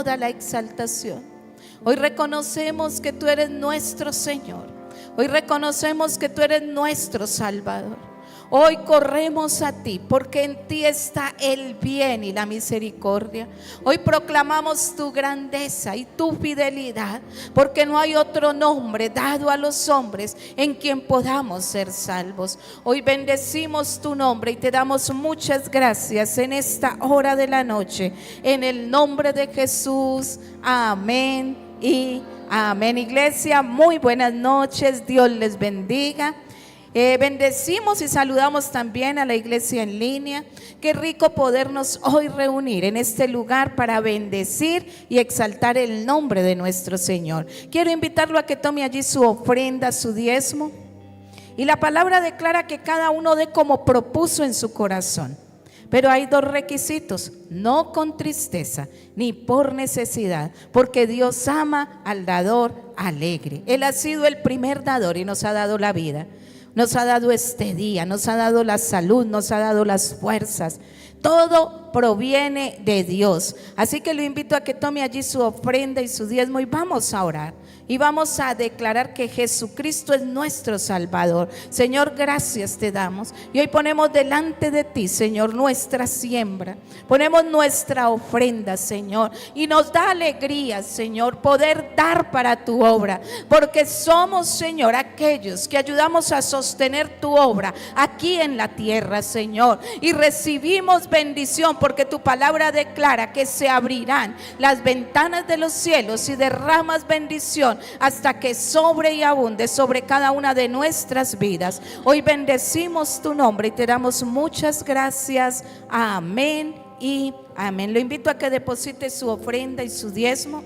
toda la exaltación. Hoy reconocemos que tú eres nuestro Señor. Hoy reconocemos que tú eres nuestro Salvador. Hoy corremos a ti porque en ti está el bien y la misericordia. Hoy proclamamos tu grandeza y tu fidelidad, porque no hay otro nombre dado a los hombres en quien podamos ser salvos. Hoy bendecimos tu nombre y te damos muchas gracias en esta hora de la noche. En el nombre de Jesús, amén y amén. Iglesia, muy buenas noches, Dios les bendiga. Bendecimos y saludamos también a la iglesia en línea. Qué rico podernos hoy reunir en este lugar para bendecir y exaltar el nombre de nuestro Señor. Quiero invitarlo a que tome allí su ofrenda, su diezmo. Y la palabra declara que cada uno dé como propuso en su corazón. Pero hay dos requisitos: no con tristeza ni por necesidad, porque Dios ama al dador alegre. Él ha sido el primer dador y nos ha dado la vida. Nos ha dado este día, nos ha dado la salud, nos ha dado las fuerzas. Todo proviene de Dios. Así que lo invito a que tome allí su ofrenda y su diezmo y vamos a orar. Y vamos a declarar que Jesucristo es nuestro Salvador. Señor, gracias te damos. Y hoy ponemos delante de ti, Señor, nuestra siembra. Ponemos nuestra ofrenda, Señor. Y nos da alegría, Señor, poder dar para tu obra. Porque somos, Señor, aquellos que ayudamos a sostener tu obra aquí en la tierra, Señor. Y recibimos bendición porque tu palabra declara que se abrirán las ventanas de los cielos y derramas bendición hasta que sobre y abunde sobre cada una de nuestras vidas. Hoy bendecimos tu nombre y te damos muchas gracias. Amén y amén. Lo invito a que deposite su ofrenda y su diezmo.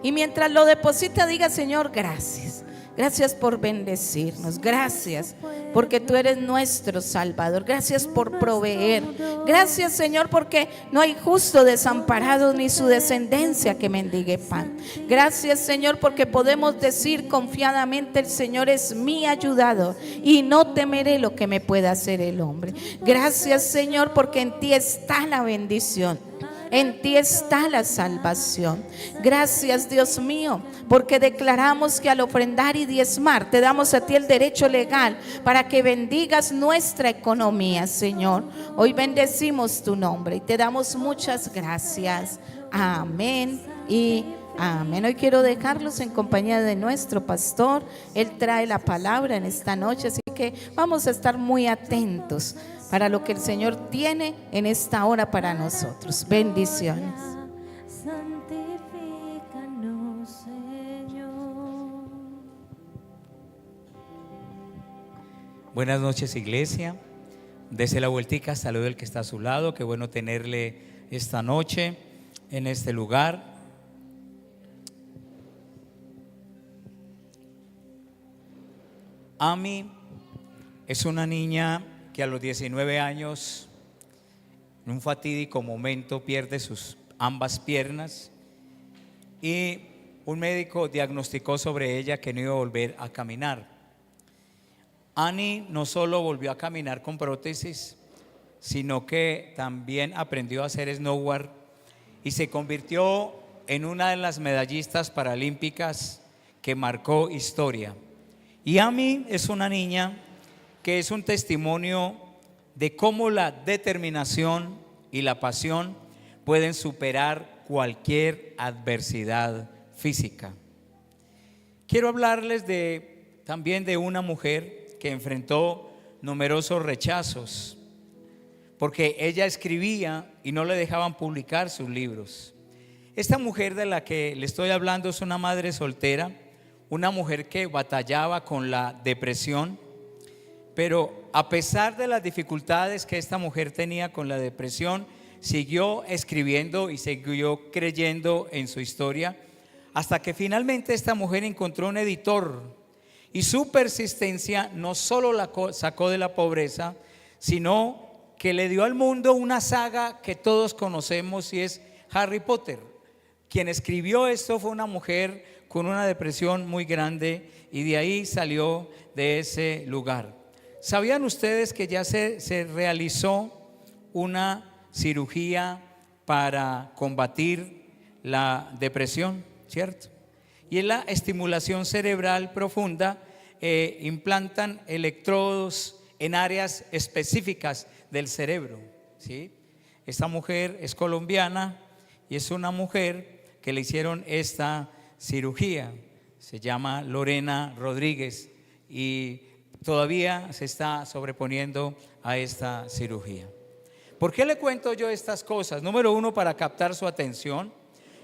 Y mientras lo deposita, diga: Señor, gracias. Gracias por bendecirnos, gracias porque tú eres nuestro Salvador, gracias por proveer, gracias, Señor, porque no hay justo desamparado ni su descendencia que mendigue pan. Gracias, Señor, porque podemos decir confiadamente: el Señor es mi ayudador y no temeré lo que me pueda hacer el hombre. Gracias, Señor, porque en ti está la bendición. En ti está la salvación. Gracias, Dios mío, porque declaramos que al ofrendar y diezmar te damos a ti el derecho legal para que bendigas nuestra economía, Señor. Hoy bendecimos tu nombre y te damos muchas gracias. Amén y amén. Hoy quiero dejarlos en compañía de nuestro pastor. Él trae la palabra en esta noche, así que vamos a estar muy atentos para lo que el Señor tiene en esta hora para nosotros. Bendiciones. Santifícanos, Señor. Buenas noches, iglesia. Dese la vueltica, salude al que está a su lado. Qué bueno tenerle esta noche en este lugar. Amy es una niña que a los 19 años, en un fatídico momento, pierde sus ambas piernas y un médico diagnosticó sobre ella que no iba a volver a caminar. Annie no solo volvió a caminar con prótesis, sino que también aprendió a hacer snowboard y se convirtió en una de las medallistas paralímpicas que marcó historia. Y Amy es una niña que es un testimonio de cómo la determinación y la pasión pueden superar cualquier adversidad física. Quiero hablarles también de una mujer que enfrentó numerosos rechazos porque ella escribía y no le dejaban publicar sus libros. Esta mujer de la que le estoy hablando es una madre soltera, una mujer que batallaba con la depresión. Pero a pesar de las dificultades que esta mujer tenía con la depresión, siguió escribiendo y siguió creyendo en su historia, hasta que finalmente esta mujer encontró un editor. Y su persistencia no solo la sacó de la pobreza, sino que le dio al mundo una saga que todos conocemos y es Harry Potter. Quien escribió esto fue una mujer con una depresión muy grande y de ahí salió de ese lugar. ¿Sabían ustedes que ya se realizó una cirugía para combatir la depresión, ¿cierto? Y en la estimulación cerebral profunda implantan electrodos en áreas específicas del cerebro, ¿sí? Esta mujer es colombiana y es una mujer que le hicieron esta cirugía. Se llama Lorena Rodríguez y todavía se está sobreponiendo a esta cirugía. ¿Por qué le cuento yo estas cosas? Número uno, para captar su atención,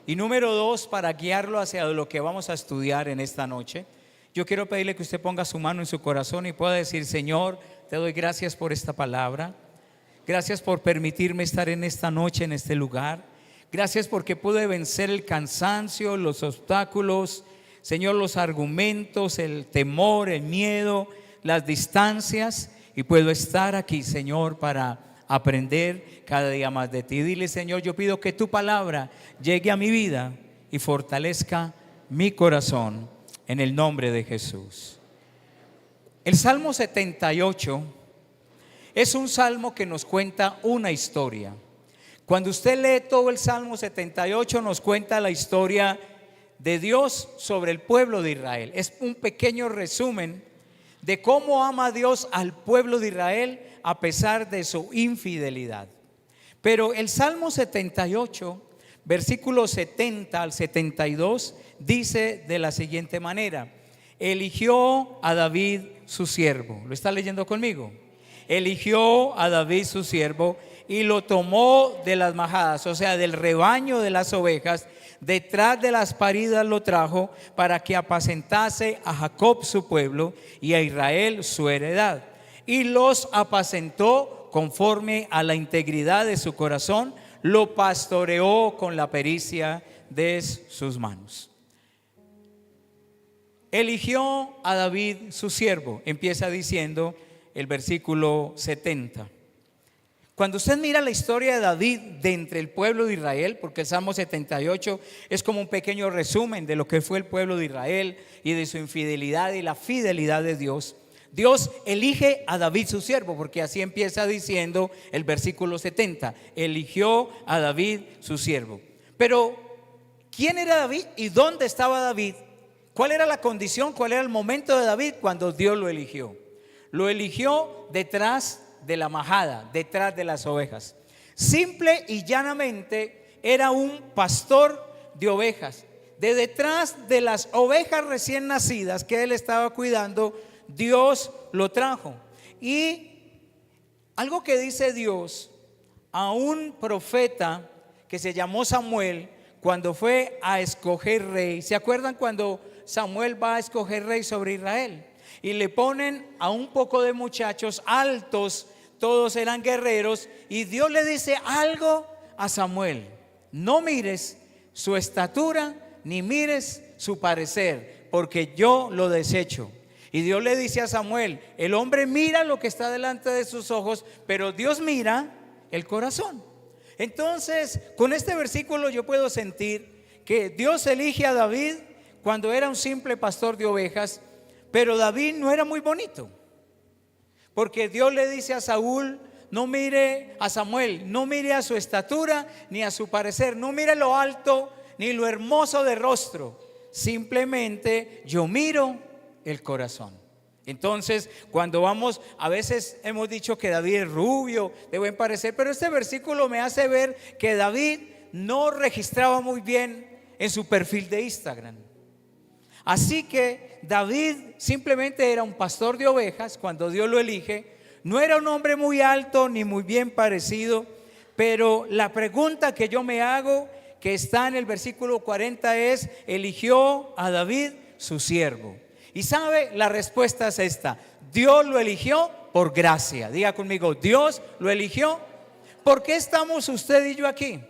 y número dos, para guiarlo hacia lo que vamos a estudiar en esta noche. Yo quiero pedirle que usted ponga su mano en su corazón y pueda decir: Señor, te doy gracias por esta palabra. Gracias por permitirme estar en esta noche, en este lugar. Gracias porque pude vencer el cansancio, los obstáculos, Señor, los argumentos, el temor, el miedo, las distancias, y puedo estar aquí, Señor, para aprender cada día más de ti. Dile: Señor, yo pido que tu palabra llegue a mi vida y fortalezca mi corazón, en el nombre de Jesús. El Salmo 78 es un salmo que nos cuenta una historia. Cuando usted lee todo el Salmo 78, nos cuenta la historia de Dios sobre el pueblo de Israel. Es un pequeño resumen de cómo ama Dios al pueblo de Israel a pesar de su infidelidad. Pero el Salmo 78, versículos 70 al 72, dice de la siguiente manera: eligió a David su siervo. ¿Lo está leyendo conmigo? Eligió a David su siervo y lo tomó de las majadas, o sea, del rebaño de las ovejas. Detrás de las paridas lo trajo para que apacentase a Jacob su pueblo y a Israel su heredad. Y los apacentó conforme a la integridad de su corazón, lo pastoreó con la pericia de sus manos. Eligió a David su siervo, empieza diciendo el versículo 70. Cuando usted mira la historia de David de entre el pueblo de Israel, porque el Salmo 78 es como un pequeño resumen de lo que fue el pueblo de Israel y de su infidelidad y la fidelidad de Dios, Dios elige a David su siervo, porque así empieza diciendo el versículo 70: eligió a David su siervo. Pero ¿quién era David y dónde estaba David? ¿Cuál era la condición? ¿Cuál era el momento de David cuando Dios lo eligió? Lo eligió detrás de la majada, detrás de las ovejas. Simple y llanamente era un pastor de ovejas. De detrás de las ovejas recién nacidas que él estaba cuidando, Dios lo trajo. Y algo que dice Dios a un profeta que se llamó Samuel cuando fue a escoger rey. ¿Se acuerdan cuando Samuel va a escoger rey sobre Israel? Y le ponen a un poco de muchachos altos, todos eran guerreros, y Dios le dice algo a Samuel: no mires su estatura ni mires su parecer, porque yo lo desecho. Y Dios le dice a Samuel: el hombre mira lo que está delante de sus ojos, pero Dios mira el corazón. Entonces, con este versículo yo puedo sentir que Dios elige a David cuando era un simple pastor de ovejas. Pero David no era muy bonito, porque Dios le dice a Saúl: no mire a Samuel, no mire a su estatura ni a su parecer, no mire lo alto ni lo hermoso de rostro, simplemente yo miro el corazón. Entonces, cuando vamos, a veces hemos dicho que David es rubio, de buen parecer, pero este versículo me hace ver que David no registraba muy bien en su perfil de Instagram. Así que David simplemente era un pastor de ovejas cuando Dios lo elige. No era un hombre muy alto ni muy bien parecido, pero la pregunta que yo me hago, que está en el versículo 40, es: eligió a David su siervo. Y sabe, la respuesta es esta: Dios lo eligió por gracia. Diga conmigo: Dios lo eligió. ¿Por qué estamos usted y yo aquí?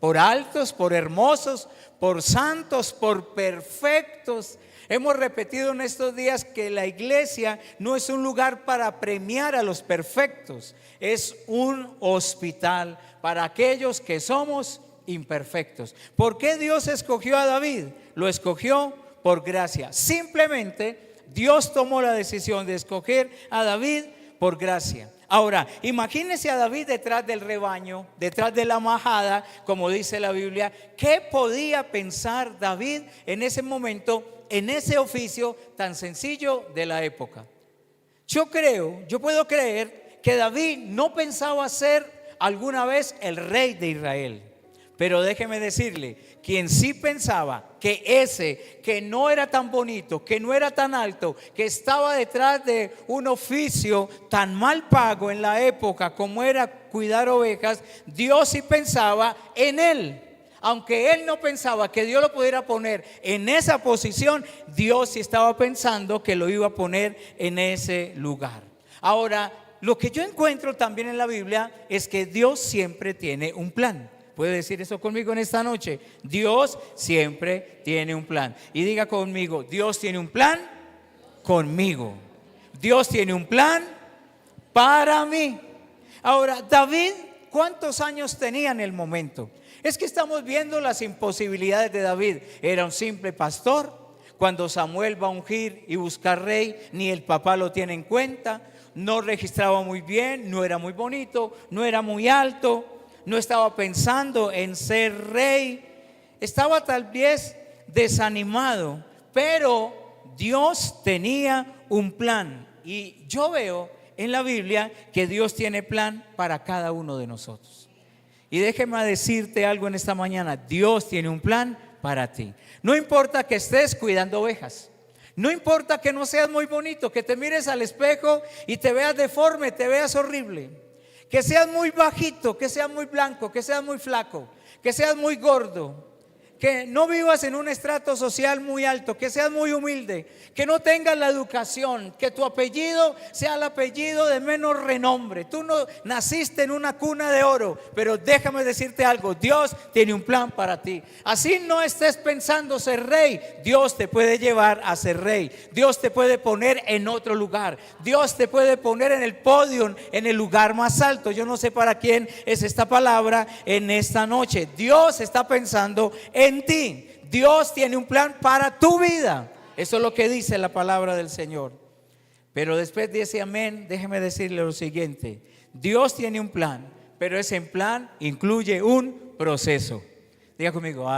Por altos, por hermosos, por santos, por perfectos. Hemos repetido en estos días que la iglesia no es un lugar para premiar a los perfectos, es un hospital para aquellos que somos imperfectos. ¿Por qué Dios escogió a David? Lo escogió por gracia. Simplemente Dios tomó la decisión de escoger a David por gracia. Ahora, imagínese a David detrás del rebaño, detrás de la majada, como dice la Biblia. ¿Qué podía pensar David en ese momento, en ese oficio tan sencillo de la época? Yo puedo creer que David no pensaba ser alguna vez el rey de Israel. Pero déjeme decirle, quien sí pensaba que ese que no era tan bonito, que no era tan alto, que estaba detrás de un oficio tan mal pago en la época como era cuidar ovejas, Dios sí pensaba en él. Aunque él no pensaba que Dios lo pudiera poner en esa posición, Dios sí estaba pensando que lo iba a poner en ese lugar. Ahora, lo que yo encuentro también en la Biblia es que Dios siempre tiene un plan. ¿Puede decir eso conmigo en esta noche? Dios siempre tiene un plan. Y diga conmigo, Dios tiene un plan conmigo. Dios tiene un plan para mí. Ahora, David, ¿cuántos años tenía en el momento? Es que estamos viendo las imposibilidades de David. Era un simple pastor. Cuando Samuel va a ungir y buscar rey, ni el papá lo tiene en cuenta. No registraba muy bien, no era muy bonito, no era muy alto. No estaba pensando en ser rey, estaba tal vez desanimado, pero Dios tenía un plan. Y yo veo en la Biblia que Dios tiene plan para cada uno de nosotros. Y déjeme decirte algo en esta mañana, Dios tiene un plan para ti. No importa que estés cuidando ovejas. No importa que no seas muy bonito, que te mires al espejo y te veas deforme, te veas horrible. Que seas muy bajito, que seas muy blanco, que seas muy flaco, que seas muy gordo, que no vivas en un estrato social muy alto, que seas muy humilde, que no tengas la educación, que tu apellido sea el apellido de menos renombre. Tú no naciste en una cuna de oro, pero déjame decirte algo, Dios tiene un plan para ti. Así no estés pensando ser rey, Dios te puede llevar a ser rey. Dios te puede poner en otro lugar. Dios te puede poner en el podio, en el lugar más alto. Yo no sé para quién es esta palabra en esta noche. Dios está pensando en ti. Dios tiene un plan para tu vida. Eso es lo que dice la palabra del Señor. Pero después de ese amén, déjeme decirle lo siguiente. Dios tiene un plan, pero ese plan incluye un proceso. Diga conmigo,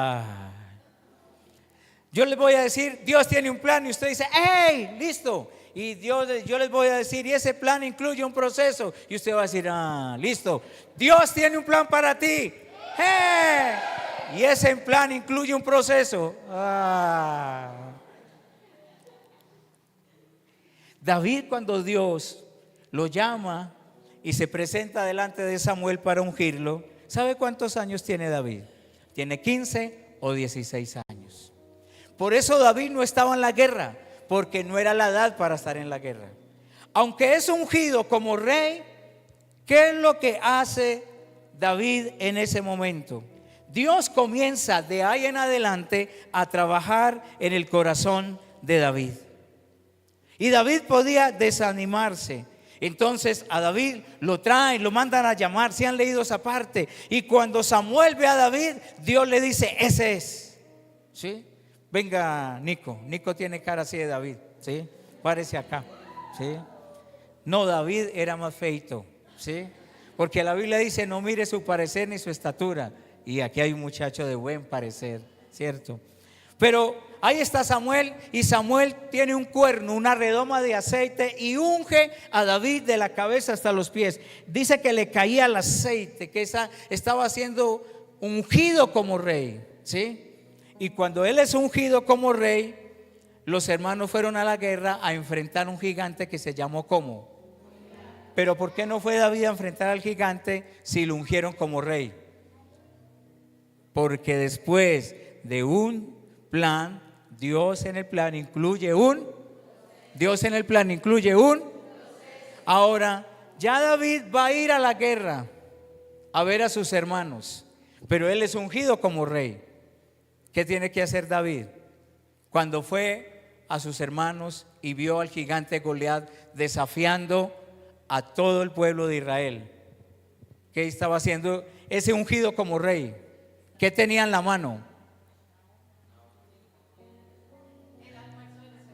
yo les voy a decir, Dios tiene un plan, y usted dice, ¡hey! Listo. Y yo les voy a decir, y ese plan incluye un proceso. Y usted va a decir, listo. Dios tiene un plan para ti. ¡Hey! Y ese plan incluye un proceso. David, cuando Dios lo llama y se presenta delante de Samuel para ungirlo, ¿sabe cuántos años tiene David? Tiene 15 o 16 años. Por eso David no estaba en la guerra, porque no era la edad para estar en la guerra. Aunque es ungido como rey, ¿qué es lo que hace David en ese momento? Dios comienza de ahí en adelante a trabajar en el corazón de David. Y David podía desanimarse. Entonces a David lo traen, lo mandan a llamar. Si han leído esa parte. Y cuando Samuel ve a David, Dios le dice, ese es. ¿Sí? Venga, Nico. Nico tiene cara así de David. ¿Sí? Párese acá. ¿Sí? No, David era más feito. ¿Sí? Porque la Biblia dice, no mire su parecer ni su estatura. Y aquí hay un muchacho de buen parecer, ¿cierto? Pero ahí está Samuel, y Samuel tiene un cuerno, una redoma de aceite, y unge a David de la cabeza hasta los pies. Dice que le caía el aceite, que estaba siendo ungido como rey, ¿sí? Y cuando él es ungido como rey, los hermanos fueron a la guerra a enfrentar a un gigante que se llamó ¿cómo? Pero ¿por qué no fue David a enfrentar al gigante si lo ungieron como rey? Porque después de un plan, Dios en el plan incluye un. Ahora, ya David va a ir a la guerra a ver a sus hermanos, pero él es ungido como rey. ¿Qué tiene que hacer David? Cuando fue a sus hermanos y vio al gigante Goliat desafiando a todo el pueblo de Israel, ¿qué estaba haciendo ese ungido como rey? ¿Qué tenía en la mano?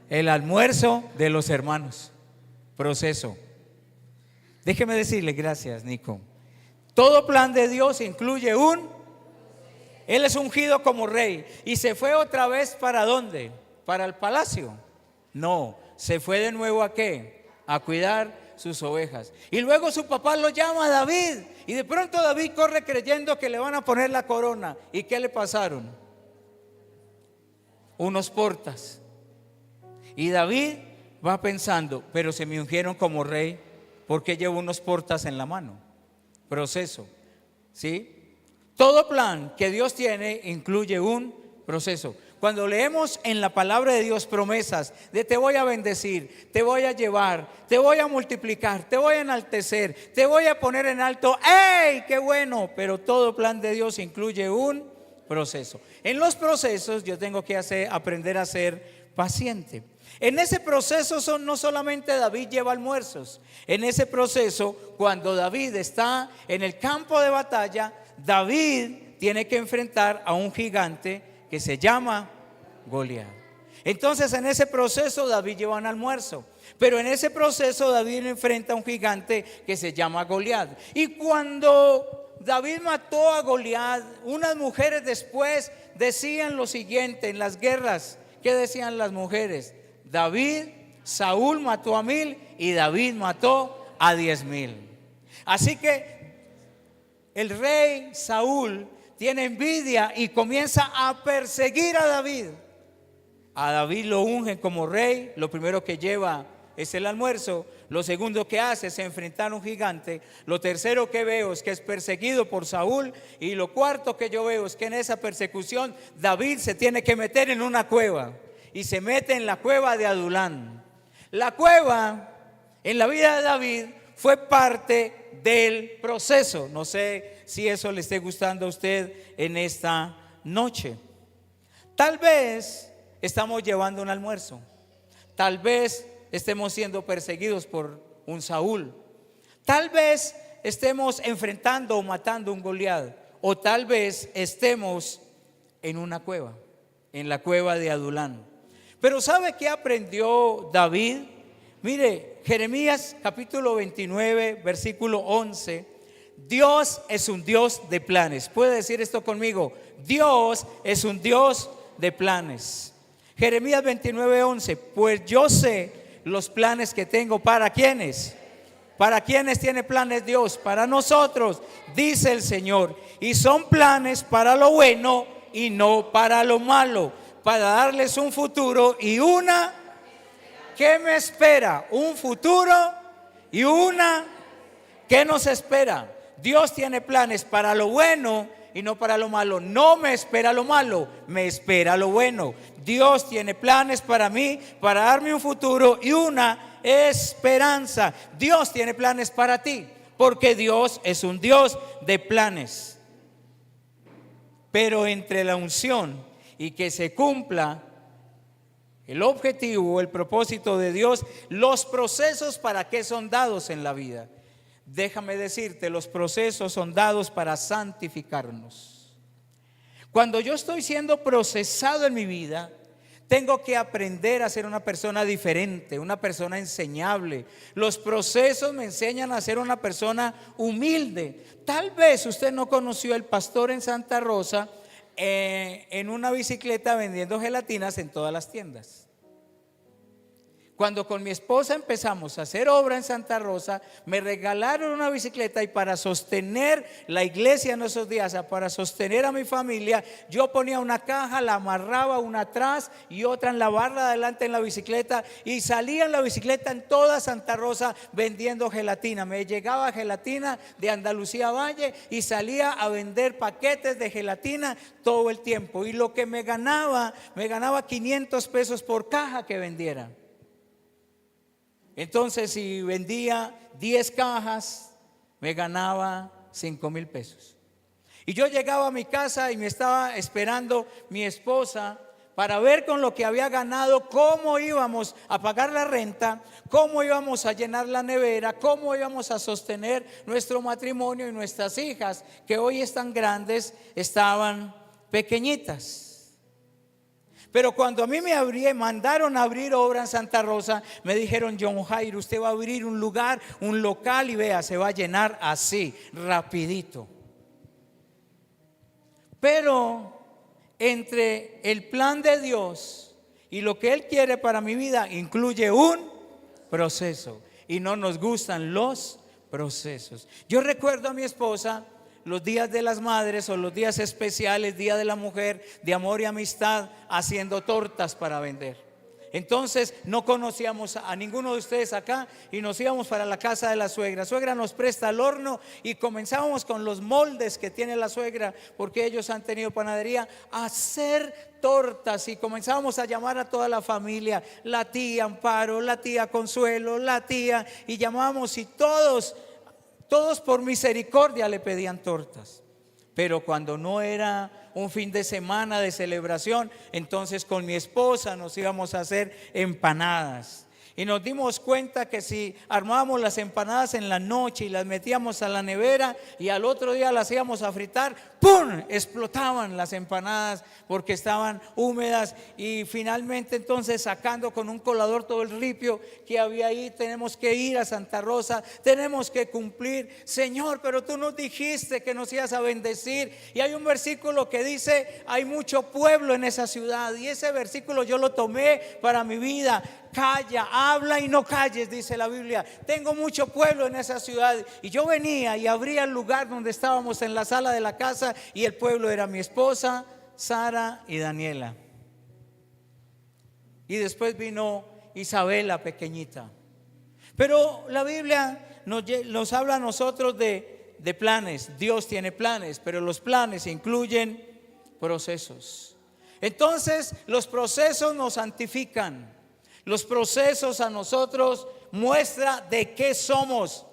El almuerzo de los hermanos. Proceso. Déjeme decirle, gracias Nico, todo plan de Dios incluye Él es ungido como rey y se fue otra vez ¿para dónde? ¿Para el palacio? No, se fue de nuevo ¿a qué? A cuidar sus ovejas. Y luego su papá lo llama a David y de pronto David corre creyendo que le van a poner la corona. ¿Y qué le pasaron? Unos portas. Y David va pensando, pero se me ungieron como rey, ¿por qué llevo unos portas en la mano? Proceso, ¿sí? Todo plan que Dios tiene incluye un proceso. Cuando leemos en la palabra de Dios promesas de te voy a bendecir, te voy a llevar, te voy a multiplicar, te voy a enaltecer, te voy a poner en alto, ¡ey! ¡Qué bueno! Pero todo plan de Dios incluye un proceso. En los procesos yo tengo que aprender a ser paciente. En ese proceso no solamente David lleva almuerzos. En ese proceso, cuando David está en el campo de batalla, David tiene que enfrentar a un gigante que se llama Goliat. Entonces en ese proceso David lleva un almuerzo, pero en ese proceso David enfrenta a un gigante que se llama Goliat. Y cuando David mató a Goliat, unas mujeres después decían lo siguiente en las guerras. ¿Qué decían las mujeres? Saúl mató a 1000 y David mató a 10,000. Así que el rey Saúl tiene envidia y comienza a perseguir a David. A David lo ungen como rey. Lo primero que lleva es el almuerzo. Lo segundo que hace es enfrentar a un gigante. Lo tercero que veo es que es perseguido por Saúl. Y lo cuarto que yo veo es que en esa persecución David se tiene que meter en una cueva. Y se mete en la cueva de Adulán. La cueva en la vida de David fue parte del proceso. No sé si eso le esté gustando a usted en esta noche. Tal vez estamos llevando un almuerzo. Tal vez estemos siendo perseguidos por un Saúl. Tal vez estemos enfrentando o matando un Goliat. O tal vez estemos en una cueva, en la cueva de Adulán. Pero ¿sabe qué aprendió David? Mire, Jeremías capítulo 29, versículo 11. Dios es un Dios de planes. ¿Puede decir esto conmigo? Dios es un Dios de planes. Jeremías 29, 11. Pues yo sé los planes que tengo. ¿Para quiénes? ¿Para quiénes tiene planes Dios? Para nosotros, dice el Señor. Y son planes para lo bueno y no para lo malo, para darles un futuro y una ¿qué me espera? Un futuro y una ¿qué nos espera? Dios tiene planes para lo bueno y no para lo malo. No me espera lo malo, me espera lo bueno. Dios tiene planes para mí, para darme un futuro y una esperanza. Dios tiene planes para ti, porque Dios es un Dios de planes. Pero entre la unción y que se cumpla el objetivo o el propósito de Dios, los procesos para qué son dados en la vida. Déjame decirte, los procesos son dados para santificarnos. Cuando yo estoy siendo procesado en mi vida, tengo que aprender a ser una persona diferente, una persona enseñable. Los procesos me enseñan a ser una persona humilde. Tal vez usted no conoció el pastor en Santa Rosa en una bicicleta vendiendo gelatinas en todas las tiendas. Cuando con mi esposa empezamos a hacer obra en Santa Rosa, me regalaron una bicicleta y para sostener la iglesia en esos días, para sostener a mi familia, yo ponía una caja, la amarraba una atrás y otra en la barra de adelante en la bicicleta y salía en la bicicleta en toda Santa Rosa vendiendo gelatina. Me llegaba gelatina de Andalucía Valle y salía a vender paquetes de gelatina todo el tiempo. Y lo que me ganaba 500 pesos por caja que vendiera. Entonces si vendía 10 cajas me ganaba 5,000 pesos. Y yo llegaba a mi casa y me estaba esperando mi esposa para ver con lo que había ganado cómo íbamos a pagar la renta, cómo íbamos a llenar la nevera, cómo íbamos a sostener nuestro matrimonio, y nuestras hijas, que hoy están grandes, estaban pequeñitas. Pero cuando a mí mandaron a abrir obra en Santa Rosa, me dijeron: John Jairo, usted va a abrir un lugar, un local, y vea, se va a llenar así, rapidito. Pero entre el plan de Dios y lo que Él quiere para mi vida, incluye un proceso. Y no nos gustan los procesos. Yo recuerdo a mi esposa los días de las madres o los días especiales, Día de la Mujer, de amor y amistad, haciendo tortas para vender. Entonces no conocíamos a ninguno de ustedes acá y nos íbamos para la casa de la suegra. La suegra nos presta el horno y comenzábamos con los moldes que tiene la suegra, porque ellos han tenido panadería, a hacer tortas, y comenzábamos a llamar a toda la familia, la tía Amparo, la tía Consuelo, la tía, y llamábamos, y todos por misericordia le pedían tortas. Pero cuando no era un fin de semana de celebración, entonces con mi esposa nos íbamos a hacer empanadas. Y nos dimos cuenta que si armábamos las empanadas en la noche y las metíamos a la nevera y al otro día las íbamos a fritar, ¡pum!, explotaban las empanadas porque estaban húmedas. Y finalmente entonces, sacando con un colador todo el ripio que había ahí, tenemos que ir a Santa Rosa, tenemos que cumplir. Señor, pero tú nos dijiste que nos ibas a bendecir, y hay un versículo que dice: hay mucho pueblo en esa ciudad, y ese versículo yo lo tomé para mi vida. Calla, habla y no calles, dice la Biblia. Tengo mucho pueblo en esa ciudad. Y yo venía y abría el lugar donde estábamos, en la sala de la casa, y el pueblo era mi esposa, Sara y Daniela. Y después vino Isabela, pequeñita. Pero la Biblia nos habla a nosotros de planes. Dios tiene planes, pero los planes incluyen procesos. Entonces los procesos nos santifican. Los procesos a nosotros muestra de qué somos,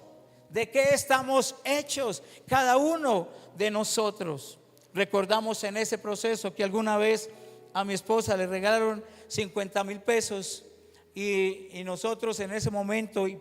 de qué estamos hechos cada uno de nosotros. Recordamos en ese proceso que alguna vez a mi esposa le regalaron 50,000 pesos, y nosotros en ese momento, y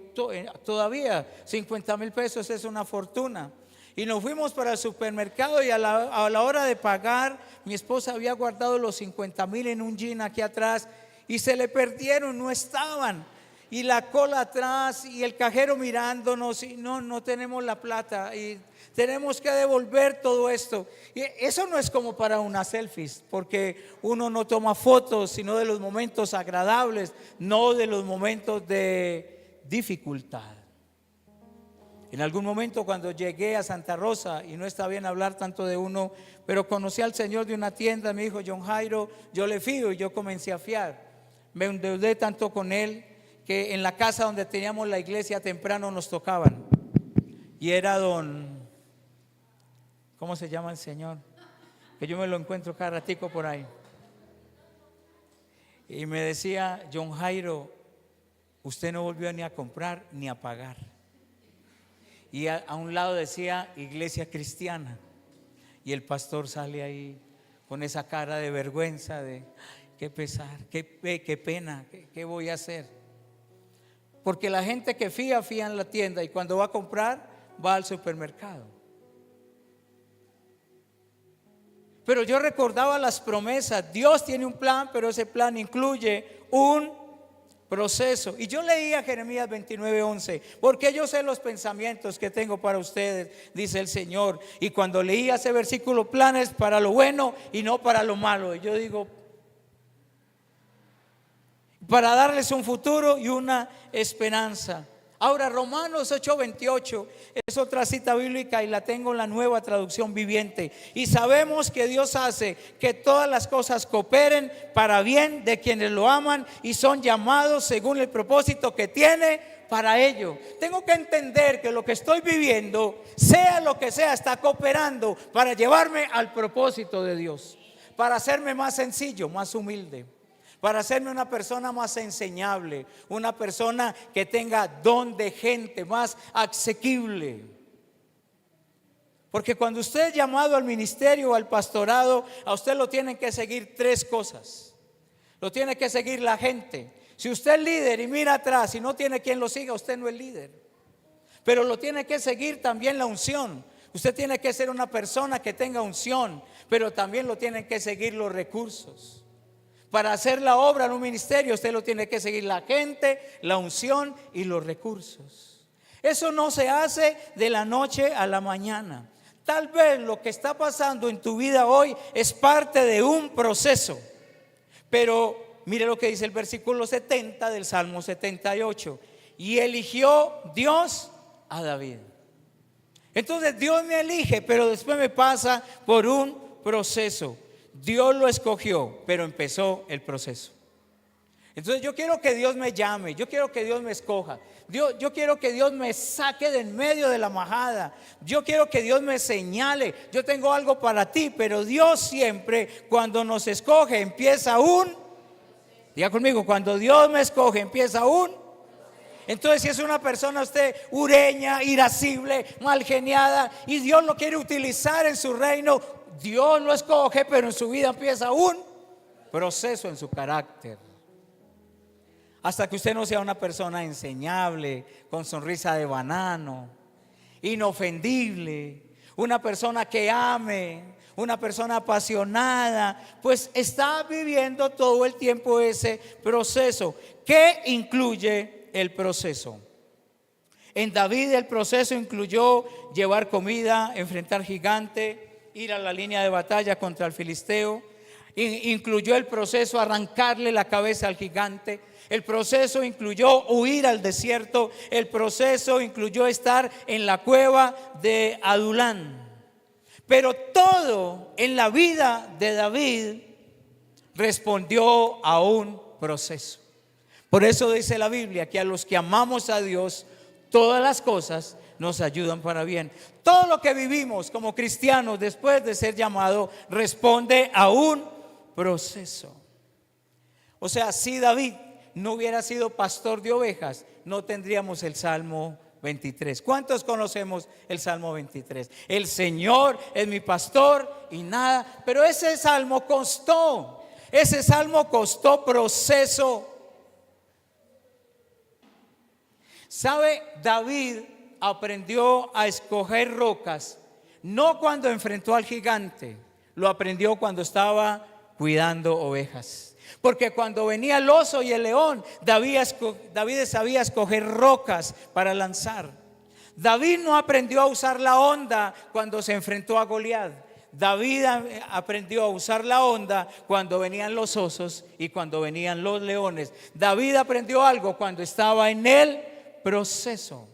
todavía 50,000 pesos es una fortuna. Y nos fuimos para el supermercado, y a la hora de pagar, mi esposa había guardado los 50,000 en un jean aquí atrás, y se le perdieron, no estaban. Y la cola atrás, y el cajero mirándonos, y no tenemos la plata, y tenemos que devolver todo esto. Y eso no es como para unas selfies, porque uno no toma fotos sino de los momentos agradables, no de los momentos de dificultad. En algún momento, cuando llegué a Santa Rosa, y no está bien hablar tanto de uno, pero conocí al señor de una tienda, me dijo: John Jairo, yo le fío, y yo comencé a fiar. Me endeudé tanto con él que en la casa donde teníamos la iglesia temprano nos tocaban. Y era ¿cómo se llama el señor? Que yo me lo encuentro cada ratico por ahí. Y me decía: John Jairo, usted no volvió ni a comprar ni a pagar. Y a un lado decía Iglesia Cristiana. Y el pastor sale ahí con esa cara de vergüenza, de qué pesar, qué pena, qué voy a hacer. Porque la gente que fía en la tienda, y cuando va a comprar va al supermercado. Pero yo recordaba las promesas. Dios tiene un plan, pero ese plan incluye un proceso. Y yo leía Jeremías 29:11, porque yo sé los pensamientos que tengo para ustedes, dice el Señor. Y cuando leía ese versículo, planes para lo bueno y no para lo malo, y yo digo, para darles un futuro y una esperanza. Ahora, Romanos 8:28 es otra cita bíblica, y la tengo en la Nueva Traducción Viviente. Y sabemos que Dios hace que todas las cosas cooperen para bien de quienes lo aman y son llamados según el propósito que tiene para ello. Tengo que entender que lo que estoy viviendo, sea lo que sea, está cooperando para llevarme al propósito de Dios, para hacerme más sencillo, más humilde, para hacerme una persona más enseñable, una persona que tenga don de gente, más asequible. Porque cuando usted es llamado al ministerio o al pastorado, a usted lo tienen que seguir tres cosas. Lo tiene que seguir la gente. Si usted es líder y mira atrás y no tiene quien lo siga, usted no es líder. Pero lo tiene que seguir también la unción. Usted tiene que ser una persona que tenga unción, pero también lo tienen que seguir los recursos. Para hacer la obra en un ministerio, usted lo tiene que seguir la gente, la unción y los recursos. Eso no se hace de la noche a la mañana. Tal vez lo que está pasando en tu vida hoy es parte de un proceso. Pero mire lo que dice el versículo 70 del Salmo 78. Y eligió Dios a David. Entonces Dios me elige, pero después me pasa por un proceso. Dios lo escogió, pero empezó el proceso. Entonces yo quiero que Dios me llame, yo quiero que Dios me escoja, yo quiero que Dios me saque del medio de la majada, yo quiero que Dios me señale, yo tengo algo para ti, pero Dios siempre cuando nos escoge empieza diga conmigo, cuando Dios me escoge empieza entonces si es una persona usted hureña, irascible, mal geniada y Dios lo quiere utilizar en su reino, Dios lo escoge, pero en su vida empieza un proceso en su carácter. Hasta que usted no sea una persona enseñable, con sonrisa de banano, inofendible, una persona que ame, una persona apasionada, pues está viviendo todo el tiempo ese proceso. ¿Qué incluye el proceso? En David el proceso incluyó llevar comida, enfrentar gigante, ir a la línea de batalla contra el filisteo. Incluyó el proceso arrancarle la cabeza al gigante. El proceso incluyó huir al desierto. El proceso incluyó estar en la cueva de Adulán. Pero todo en la vida de David respondió a un proceso. Por eso dice la Biblia que a los que amamos a Dios, todas las cosas nos ayudan para bien. Todo lo que vivimos como cristianos después de ser llamados responde a un proceso. O sea, si David no hubiera sido pastor de ovejas, no tendríamos el Salmo 23. ¿Cuántos conocemos el Salmo 23? El Señor es mi pastor y nada. Pero ese salmo costó proceso. ¿Sabe? David aprendió a escoger rocas no cuando enfrentó al gigante, lo aprendió cuando estaba cuidando ovejas. Porque cuando venía el oso y el león, David sabía escoger rocas para lanzar. David no aprendió a usar la honda cuando se enfrentó a Goliat. David aprendió a usar la honda cuando venían los osos y cuando venían los leones. David aprendió algo cuando estaba en el proceso.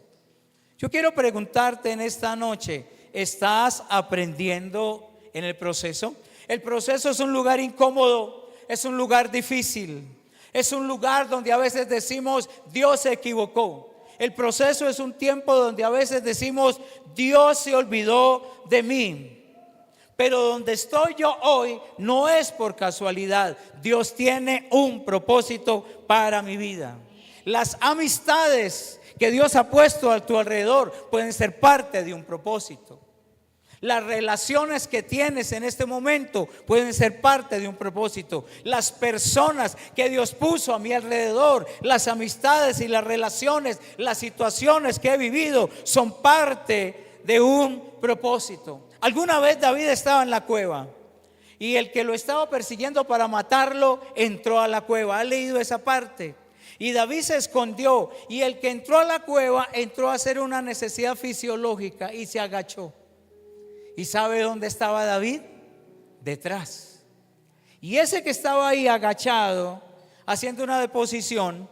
Yo quiero preguntarte en esta noche, ¿estás aprendiendo en el proceso? El proceso es un lugar incómodo, es un lugar difícil, es un lugar donde a veces decimos Dios se equivocó. El proceso es un tiempo donde a veces decimos Dios se olvidó de mí. Pero donde estoy yo hoy no es por casualidad. Dios tiene un propósito para mi vida. Las amistades que Dios ha puesto a tu alrededor pueden ser parte de un propósito. Las relaciones que tienes en este momento pueden ser parte de un propósito. Las personas que Dios puso a mi alrededor, las amistades y las relaciones, las situaciones que he vivido son parte de un propósito. Alguna vez David estaba en la cueva y el que lo estaba persiguiendo para matarlo entró a la cueva. ¿Ha leído esa parte? Y David se escondió y el que entró a la cueva entró a hacer una necesidad fisiológica y se agachó. ¿Y sabe dónde estaba David? Detrás. Y ese que estaba ahí agachado haciendo una deposición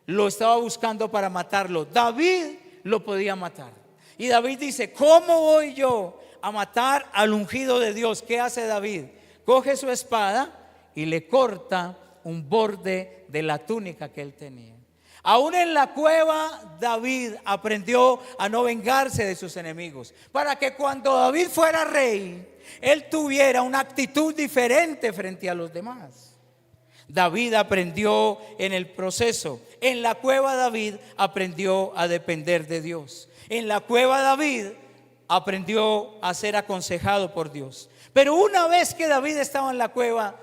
lo estaba buscando para matarlo. David lo podía matar. Y David dice, ¿cómo voy yo a matar al ungido de Dios? ¿Qué hace David? Coge su espada y le corta un borde de la túnica que él tenía. Aún en la cueva David aprendió a no vengarse de sus enemigos, para que cuando David fuera rey, él tuviera una actitud diferente frente a los demás. David aprendió en el proceso. En la cueva David aprendió a depender de Dios. En la cueva David aprendió a ser aconsejado por Dios. Pero una vez que David estaba en la cueva,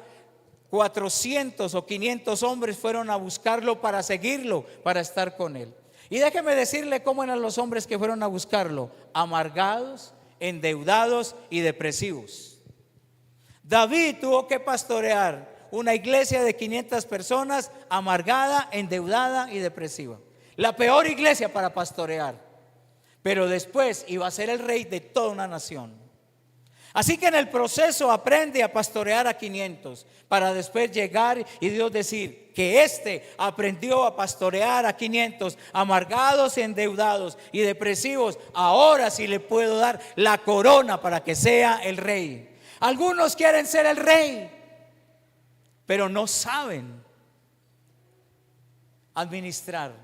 400 o 500 hombres fueron a buscarlo para seguirlo, para estar con él. Y déjeme decirle cómo eran los hombres que fueron a buscarlo: amargados, endeudados y depresivos. David tuvo que pastorear una iglesia de 500 personas amargada, endeudada y depresiva. La peor iglesia para pastorear. Pero después iba a ser el rey de toda una nación. Así que en el proceso aprende a pastorear a 500 para después llegar y Dios decir que aprendió a pastorear a 500 amargados, endeudados y depresivos. Ahora sí le puedo dar la corona para que sea el rey. Algunos quieren ser el rey, pero no saben administrar.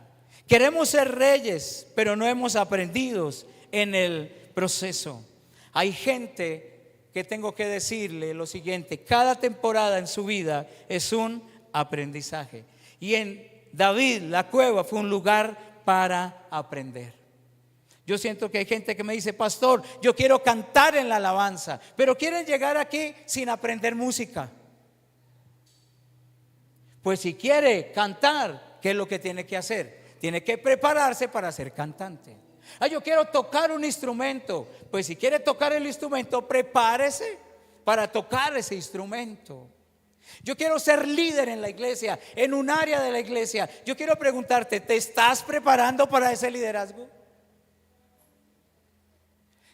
Queremos ser reyes, pero no hemos aprendido en el proceso. Hay gente que tengo que decirle lo siguiente: cada temporada en su vida es un aprendizaje. Y en David, la cueva fue un lugar para aprender. Yo siento que hay gente que me dice: pastor, yo quiero cantar en la alabanza, pero quieren llegar aquí sin aprender música. Pues si quiere cantar, ¿qué es lo que tiene que hacer? Tiene que prepararse para ser cantante. Yo quiero tocar un instrumento. Pues si quiere tocar el instrumento, prepárese para tocar ese instrumento. Yo quiero ser líder en la iglesia, en un área de la iglesia. Yo quiero preguntarte: ¿te estás preparando para ese liderazgo?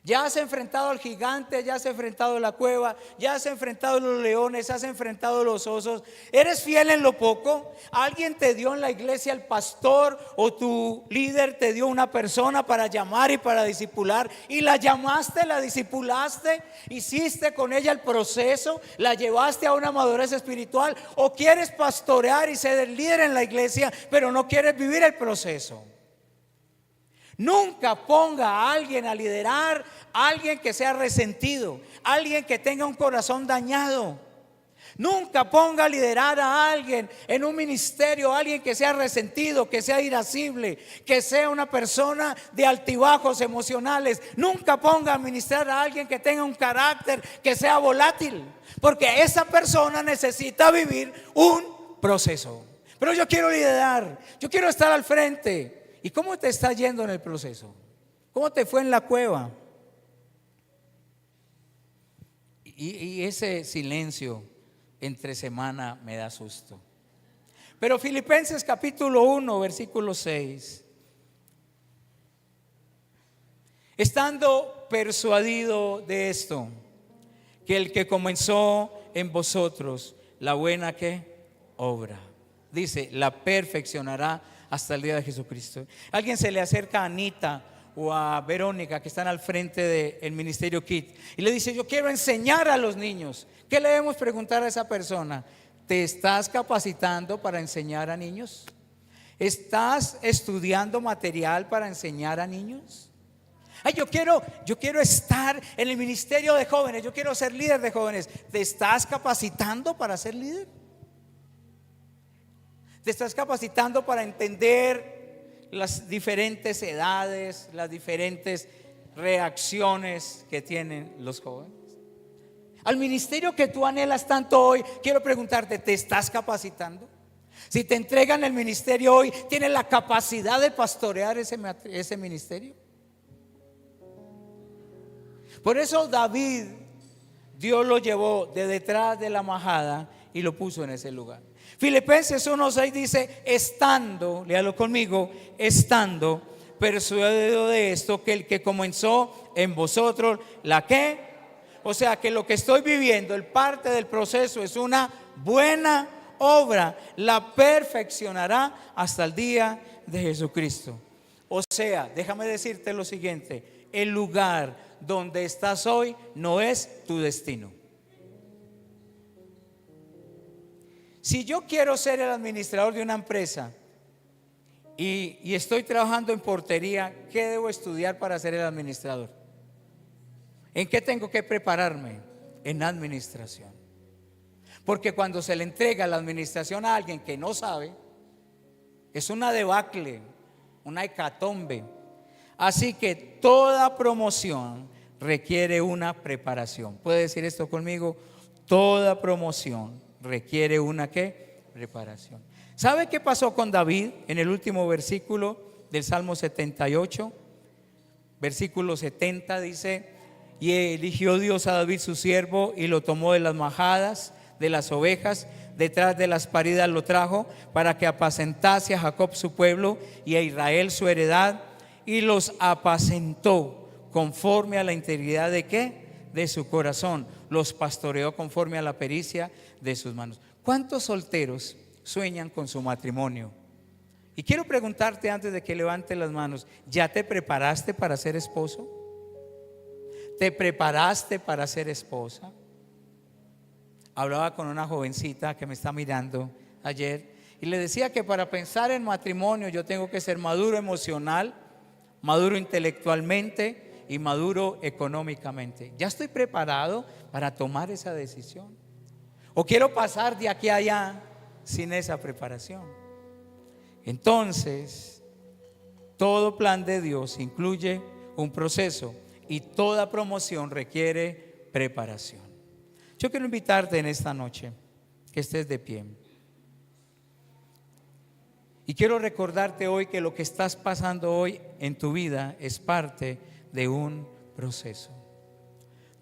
Ya has enfrentado al gigante, ya has enfrentado la cueva, ya has enfrentado los leones, has enfrentado los osos. ¿Eres fiel en lo poco? ¿Alguien te dio en la iglesia, el pastor o tu líder te dio una persona para llamar y para discipular? Y la llamaste, la discipulaste, hiciste con ella el proceso, la llevaste a una madurez espiritual. ¿O quieres pastorear y ser el líder en la iglesia, pero no quieres vivir el proceso? Nunca ponga a alguien a liderar, a alguien que sea resentido, a alguien que tenga un corazón dañado. Nunca ponga a liderar a alguien en un ministerio, a alguien que sea resentido, que sea irascible, que sea una persona de altibajos emocionales. Nunca ponga a ministrar a alguien que tenga un carácter que sea volátil, porque esa persona necesita vivir un proceso. Pero yo quiero liderar, yo quiero estar al frente. ¿Y cómo te está yendo en el proceso? ¿Cómo te fue en la cueva? Y ese silencio entre semana me da susto. Pero Filipenses capítulo 1, versículo 6. Estando persuadido de esto, que el que comenzó en vosotros la buena ¿qué? Obra, dice, la perfeccionará hasta el día de Jesucristo. Alguien se le acerca a Anita o a Verónica, que están al frente del ministerio KIT, y le dice: yo quiero enseñar a los niños. ¿Qué le debemos preguntar a esa persona? ¿Te estás capacitando para enseñar a niños? ¿Estás estudiando material para enseñar a niños? Yo quiero estar en el ministerio de jóvenes, yo quiero ser líder de jóvenes. ¿Te estás capacitando para ser líder? ¿Te estás capacitando para entender las diferentes edades, las diferentes reacciones que tienen los jóvenes? Al ministerio que tú anhelas tanto hoy, quiero preguntarte: ¿te estás capacitando? Si te entregan el ministerio hoy, ¿tienes la capacidad de pastorear ese ministerio? Por eso David, Dios lo llevó de detrás de la majada y lo puso en ese lugar. Filipenses 1:6 dice: estando, léalo conmigo, estando persuadido de esto, que el que comenzó en vosotros la que, o sea que lo que estoy viviendo, el parte del proceso es una buena obra, la perfeccionará hasta el día de Jesucristo. O sea, déjame decirte lo siguiente: el lugar donde estás hoy no es tu destino. Si yo quiero ser el administrador de una empresa y estoy trabajando en portería, ¿qué debo estudiar para ser el administrador? ¿En qué tengo que prepararme? En administración. Porque cuando se le entrega la administración a alguien que no sabe, es una debacle, una hecatombe. Así que toda promoción requiere una preparación. ¿Puede decir esto conmigo? Toda promoción requiere una ¿qué? Preparación. ¿Sabe qué pasó con David en el último versículo del Salmo 78? Versículo 70 dice: y eligió Dios a David su siervo y lo tomó de las majadas de las ovejas, detrás de las paridas lo trajo, para que apacentase a Jacob su pueblo y a Israel su heredad, y los apacentó conforme a la integridad de ¿qué? De su corazón. Los pastoreó conforme a la pericia de sus manos. ¿Cuántos solteros sueñan con su matrimonio? Y quiero preguntarte antes de que levantes las manos, ¿ya te preparaste para ser esposo? ¿Te preparaste para ser esposa? Hablaba con una jovencita que me está mirando ayer y le decía que para pensar en matrimonio yo tengo que ser maduro emocional, maduro intelectualmente y maduro económicamente. ¿Ya estoy preparado para tomar esa decisión? ¿O quiero pasar de aquí a allá sin esa preparación? Entonces, todo plan de Dios incluye un proceso y toda promoción requiere preparación. Yo quiero invitarte en esta noche que estés de pie. Y quiero recordarte hoy que lo que estás pasando hoy en tu vida es parte de un proceso.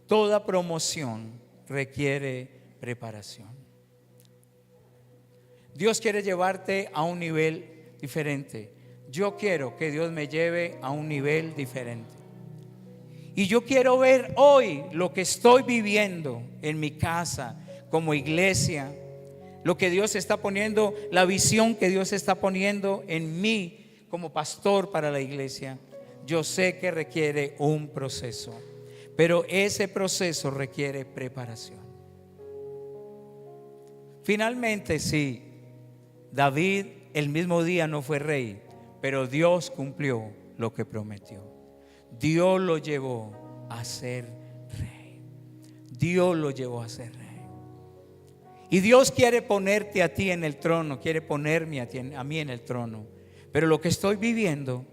Toda promoción requiere preparación. Dios quiere llevarte a un nivel diferente. Yo quiero que Dios me lleve a un nivel diferente. Y yo quiero ver hoy lo que estoy viviendo en mi casa, como iglesia, lo que Dios está poniendo, la visión que Dios está poniendo en mí como pastor para la iglesia. Yo sé que requiere un proceso, pero ese proceso requiere preparación. Finalmente, sí, David el mismo día no fue rey, pero Dios cumplió lo que prometió. Dios lo llevó a ser rey. Dios lo llevó a ser rey. Y Dios quiere ponerte a ti en el trono, quiere ponerme a mí en el trono. Pero lo que estoy viviendo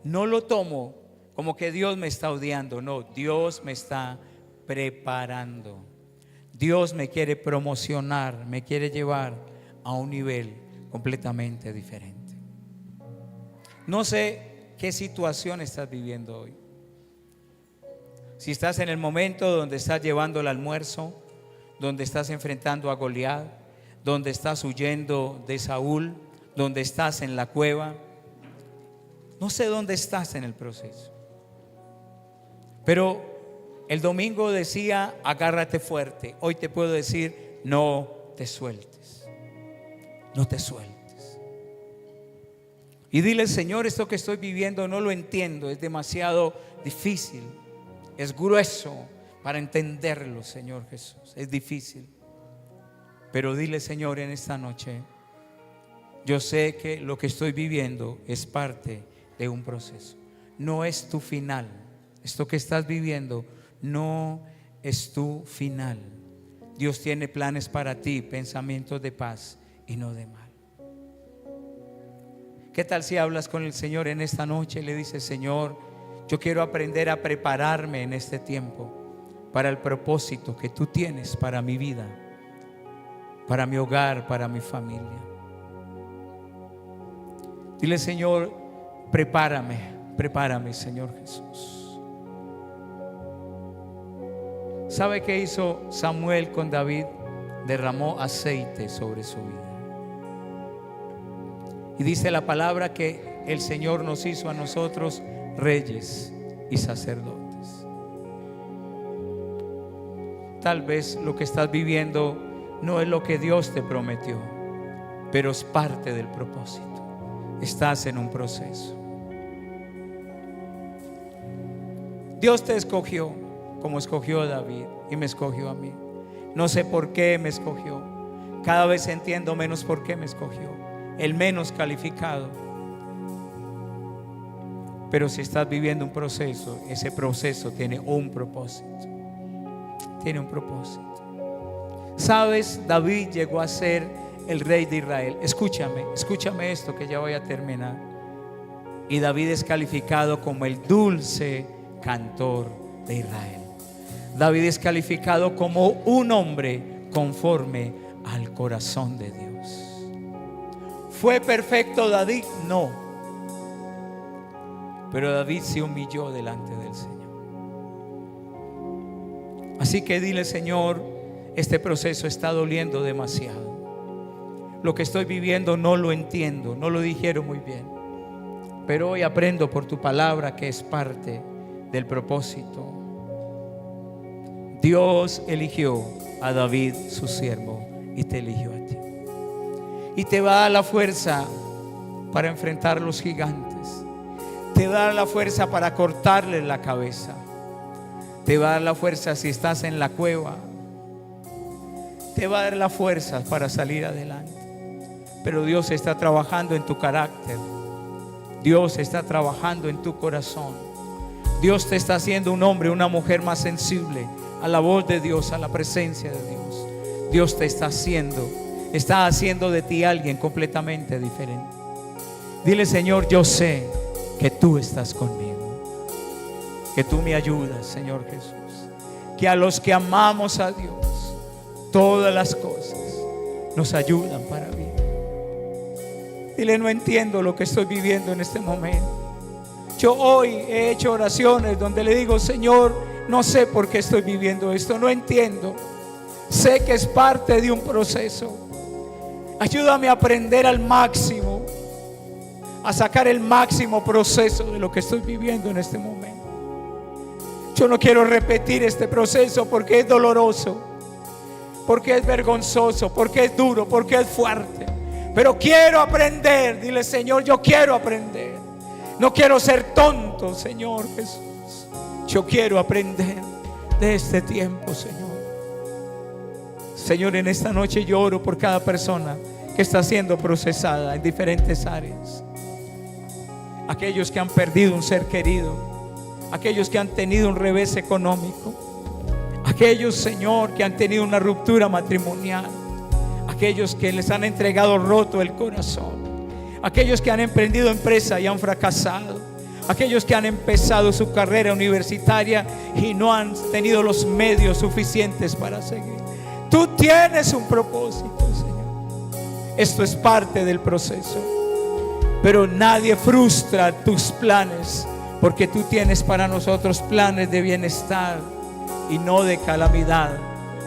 no lo tomo como que Dios me está odiando. No, Dios me está preparando. Dios me quiere promocionar, me quiere llevar a un nivel completamente diferente. No sé qué situación estás viviendo hoy. Si estás en el momento donde estás llevando el almuerzo, donde estás enfrentando a Goliat, donde estás huyendo de Saúl, donde estás en la cueva, no sé dónde estás en el proceso. Pero el domingo decía, agárrate fuerte. Hoy te puedo decir, no te sueltes. No te sueltes. Y dile, Señor, esto que estoy viviendo no lo entiendo, es demasiado difícil, es grueso para entenderlo, Señor Jesús, es difícil. Pero dile, Señor, en esta noche, yo sé que lo que estoy viviendo es parte de un proceso. No es tu final. Esto que estás viviendo no es tu final. Dios tiene planes para ti, pensamientos de paz y no de mal. ¿Qué tal si hablas con el Señor en esta noche y le dices, Señor, yo quiero aprender a prepararme en este tiempo para el propósito que tú tienes para mi vida, para mi hogar, para mi familia? Dile, Señor, prepárame, Señor Jesús. ¿Sabe qué hizo Samuel con David? Derramó aceite sobre su vida. Y dice la palabra que el Señor nos hizo a nosotros reyes y sacerdotes. Tal vez lo que estás viviendo no es lo que Dios te prometió, pero es parte del propósito. Estás en un proceso. Dios te escogió como escogió a David y me escogió a mí. No sé por qué me escogió. Cada vez entiendo menos por qué me escogió. El menos calificado. Pero si estás viviendo un proceso, ese proceso tiene un propósito. Tiene un propósito. ¿Sabes? David llegó a ser el rey de Israel. Escúchame esto que ya voy a terminar. Y David es calificado como el dulce cantor de Israel. David es calificado como un hombre conforme al corazón de Dios. ¿Fue perfecto David? No. Pero David se humilló delante del Señor. Así que dile, Señor, este proceso está doliendo demasiado. Lo que estoy viviendo no lo entiendo, no lo dijeron muy bien. Pero hoy aprendo por tu palabra que es parte del propósito. Dios eligió a David, su siervo, y te eligió a ti. Y te va a dar la fuerza para enfrentar los gigantes. Te va a dar la fuerza para cortarle la cabeza. Te va a dar la fuerza si estás en la cueva. Te va a dar la fuerza para salir adelante. Pero Dios está trabajando en tu carácter. Dios está trabajando en tu corazón. Dios te está haciendo un hombre, una mujer más sensible a la voz de Dios, a la presencia de Dios. Dios te está haciendo de ti alguien completamente diferente. Dile: Señor, yo sé que tú estás conmigo, que tú me ayudas, Señor Jesús. Que a los que amamos a Dios, todas las cosas nos ayudan para bien. Dile: no entiendo lo que estoy viviendo en este momento. Yo hoy he hecho oraciones donde le digo: Señor, no sé por qué estoy viviendo esto, no entiendo. Sé que es parte de un proceso. Ayúdame a aprender al máximo, a sacar el máximo proceso de lo que estoy viviendo en este momento. Yo no quiero repetir este proceso porque es doloroso, porque es vergonzoso, porque es duro, porque es fuerte. Pero quiero aprender. Dile: Señor, yo quiero aprender. No quiero ser tonto, Señor Jesús. Yo quiero aprender de este tiempo, Señor. Señor, en esta noche yo oro por cada persona que está siendo procesada en diferentes áreas. Aquellos que han perdido un ser querido, aquellos que han tenido un revés económico, aquellos, Señor, que han tenido una ruptura matrimonial, aquellos que les han entregado roto el corazón, aquellos que han emprendido empresa y han fracasado, aquellos que han empezado su carrera universitaria y no han tenido los medios suficientes para seguir. Tú tienes un propósito, Señor. Esto es parte del proceso, pero nadie frustra tus planes, porque tú tienes para nosotros planes de bienestar y no de calamidad,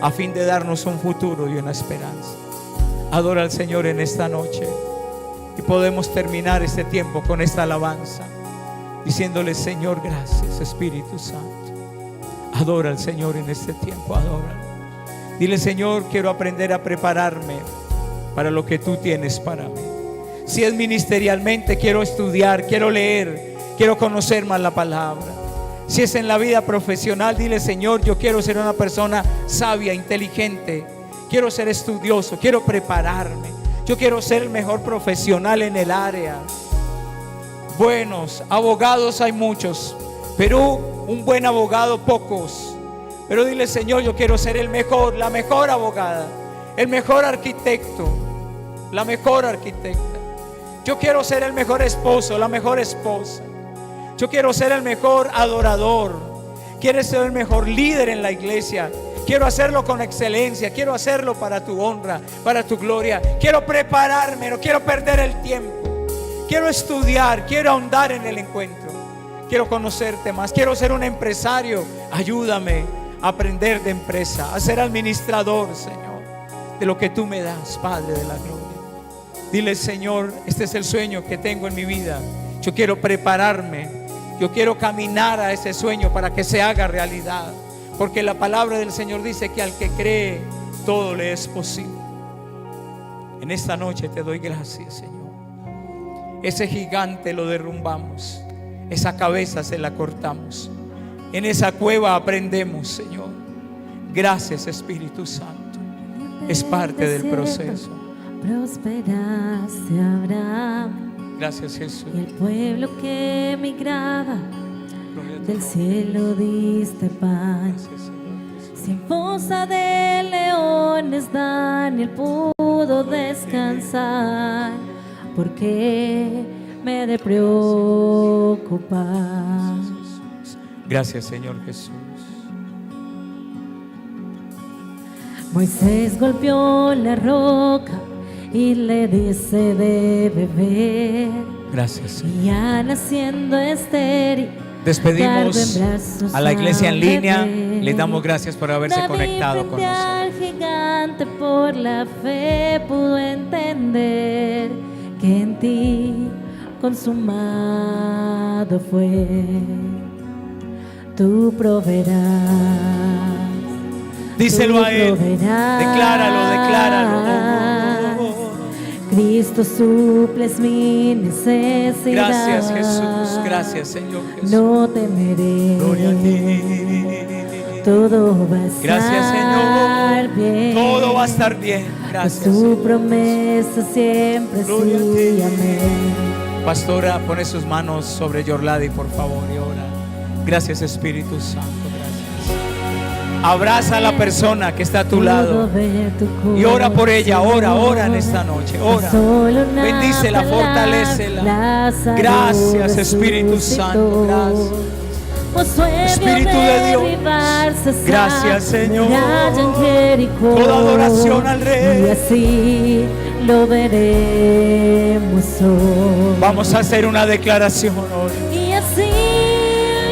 a fin de darnos un futuro y una esperanza. Adora al Señor en esta noche, y podemos terminar este tiempo con esta alabanza diciéndole: Señor, gracias, Espíritu Santo. Adora al Señor en este tiempo, adora. Dile: Señor, quiero aprender a prepararme para lo que tú tienes para mí. Si es ministerialmente, quiero estudiar, quiero leer, quiero conocer más la palabra. Si es en la vida profesional, dile: Señor, yo quiero ser una persona sabia, inteligente. Quiero ser estudioso, quiero prepararme. Yo quiero ser el mejor profesional en el área. Buenos abogados hay muchos, pero un buen abogado pocos. Pero dile: Señor, yo quiero ser el mejor, la mejor abogada, el mejor arquitecto, la mejor arquitecta. Yo quiero ser el mejor esposo, la mejor esposa. Yo quiero ser el mejor adorador. Quiero ser el mejor líder en la iglesia. Quiero hacerlo con excelencia. Quiero hacerlo para tu honra, para tu gloria. Quiero prepararme, no quiero perder el tiempo. Quiero estudiar, quiero ahondar en el encuentro. Quiero conocerte más. Quiero ser un empresario. Ayúdame a aprender de empresa, a ser administrador, Señor, de lo que tú me das, Padre de la gloria. Dile: Señor, este es el sueño que tengo en mi vida. Yo quiero prepararme. Yo quiero caminar a ese sueño para que se haga realidad. Porque la palabra del Señor dice que al que cree, todo le es posible. En esta noche te doy gracias, Señor. Ese gigante lo derrumbamos. Esa cabeza se la cortamos. En esa cueva aprendemos, Señor. Gracias, Espíritu Santo. Es parte del proceso. Prosperaste Abraham. Gracias, Jesús. Y el pueblo que emigraba, del cielo diste pan. Sin fosa de leones Daniel pudo descansar, porque me he de preocupar. Gracias, Señor Jesús. Moisés golpeó la roca y le dice de beber. Gracias, Señor. Y ya naciendo estéril Despedimos a la iglesia en línea. Les damos gracias por haberse David conectado con frente nosotros. al gigante por la fe pudo entender que en ti consumado fue. Tú proveerás. Díselo a Él. Decláralo, decláralo. Cristo suples mi necesidad. Gracias, Jesús. Gracias, Señor Jesús. No temeré. Gloria a ti. Todo va a Gracias, estar Señor. bien. Todo va a estar bien. Gracias, Pues tu Señor. promesa siempre Gloria a sí, ti. amén. Pastora, pone sus manos sobre Yorladi, por favor, y ora. Gracias, Espíritu Santo. Gracias. Abraza a la persona que está a tu lado y ora por ella. Ora en esta noche. Ora. Bendícela, fortalécela. Gracias, Espíritu Santo. Gracias. Espíritu de Dios. Gracias, Señor. Toda adoración al Rey. Y así lo veremos hoy. Vamos a hacer una declaración hoy. Y así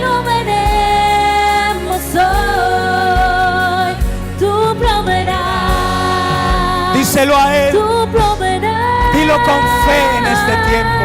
lo veremos hoy. Tú proveerás. Díselo a Él. Tú proveerás. Dilo con fe en este tiempo.